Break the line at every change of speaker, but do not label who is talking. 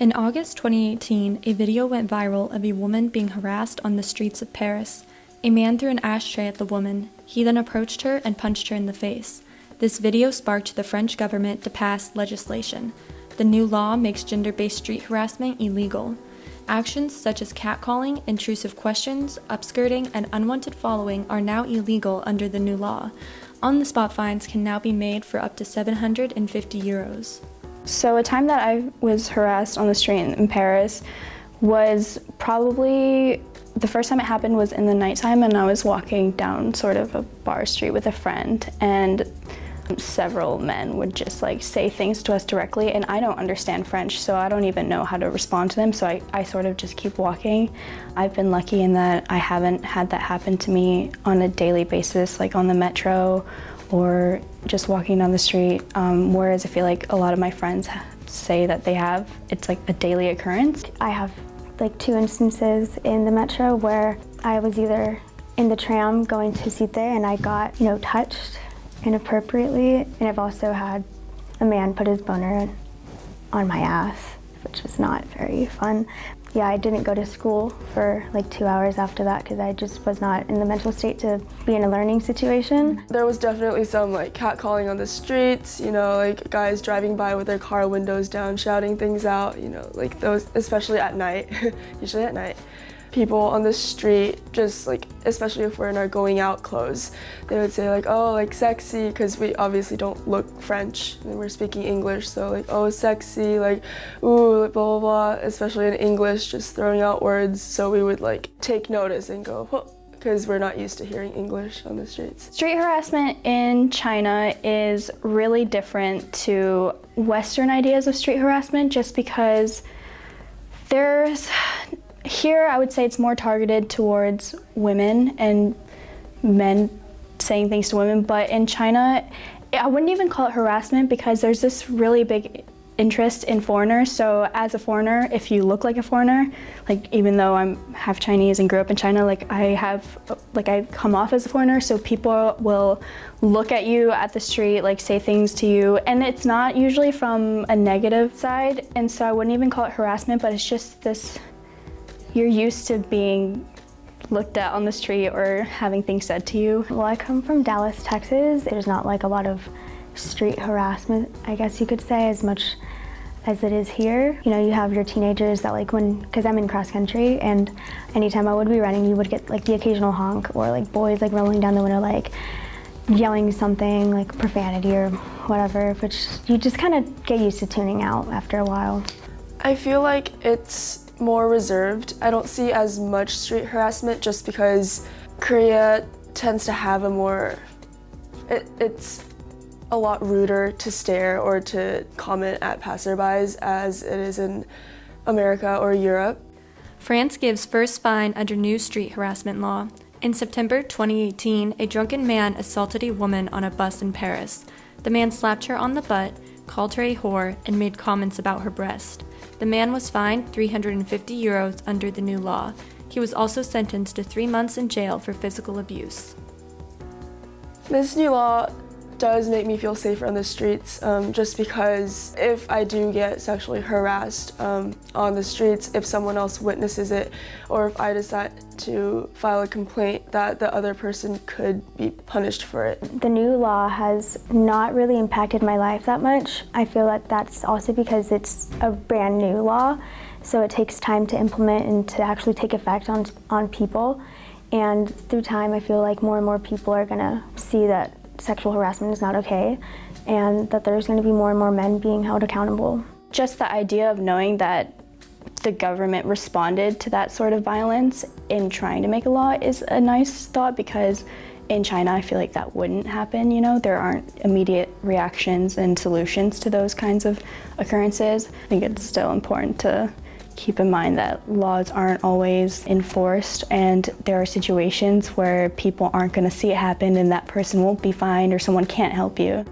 In August 2018, a video went viral of a woman being harassed on the streets of Paris. A man threw an ashtray at the woman. He then approached her and punched her in the face. This video sparked the French government to pass legislation. The new law makes gender-based street harassment illegal. Actions such as catcalling, intrusive questions, upskirting, and unwanted following are now illegal under the new law. On-the-spot fines can now be made for up to 750 euros.
So a time that I was harassed on the street in Paris was probably, the first time it happened was in the nighttime, and I was walking down sort of a bar street with a friend, and several men would just say things to us directly, and I don't understand French, so I don't even know how to respond to them, so I sort of just keep walking. I've been lucky in that I haven't had that happen to me on a daily basis, like on the metro or just walking down the street, whereas I feel like a lot of my friends say that they have. It's like a daily occurrence.
I have like 2 instances in the metro where I was either in the tram going to sit there and I got, touched inappropriately, and I've also had a man put his boner on my ass, which was not very fun. Yeah, I didn't go to school for like 2 hours after that because I just was not in the mental state to be in a learning situation.
There was definitely some catcalling on the streets, guys driving by with their car windows down, shouting things out, those, especially at night, usually at night. People on the street, just especially if we're in our going out clothes, they would say oh, sexy, because we obviously don't look French and we're speaking English, so oh, sexy, ooh, blah, blah, blah, especially in English, just throwing out words, so we would take notice and go, whoa, because we're not used to hearing English on the streets. Street
harassment in China is really different to Western ideas of street harassment, just because here, I would say it's more targeted towards women and men saying things to women, but in China, I wouldn't even call it harassment because there's this really big interest in foreigners. So as a foreigner, if you look like a foreigner, even though I'm half Chinese and grew up in China, I come off as a foreigner, so people will look at you at the street, say things to you, and it's not usually from a negative side, and so I wouldn't even call it harassment, but it's just this, you're used to being looked at on the street or having things said to you.
Well, I come from Dallas, Texas. There's not a lot of street harassment, I guess you could say, as much as it is here. You have your teenagers that because I'm in cross country, and anytime I would be running, you would get the occasional honk, or boys rolling down the window yelling something, profanity or whatever, which you just kind of get used to tuning out after a while.
I feel like it's more reserved. I don't see as much street harassment just because Korea tends to have it's a lot ruder to stare or to comment at passerbys as it is in America or Europe.
France gives first fine under new street harassment law. In September 2018, a drunken man assaulted a woman on a bus in Paris. The man slapped her on the butt, called her a whore, and made comments about her breast. The man was fined 350 euros under the new law. He was also sentenced to 3 months in jail for physical abuse.
This new law does make me feel safer on the streets, just because if I do get sexually harassed on the streets, if someone else witnesses it, or if I decide to file a complaint, that the other person could be punished for it.
The new law has not really impacted my life that much. I feel that that's also because it's a brand new law, so it takes time to implement and to actually take effect on people. And through time, I feel like more and more people are gonna see that sexual harassment is not okay, and that there's going to be more and more men being held accountable.
Just the idea of knowing that the government responded to that sort of violence in trying to make a law is a nice thought, because in China I feel like that wouldn't happen. There aren't immediate reactions and solutions to those kinds of occurrences. I think it's still important to keep in mind that laws aren't always enforced, and there are situations where people aren't going to see it happen and that person won't be fined or someone can't help you.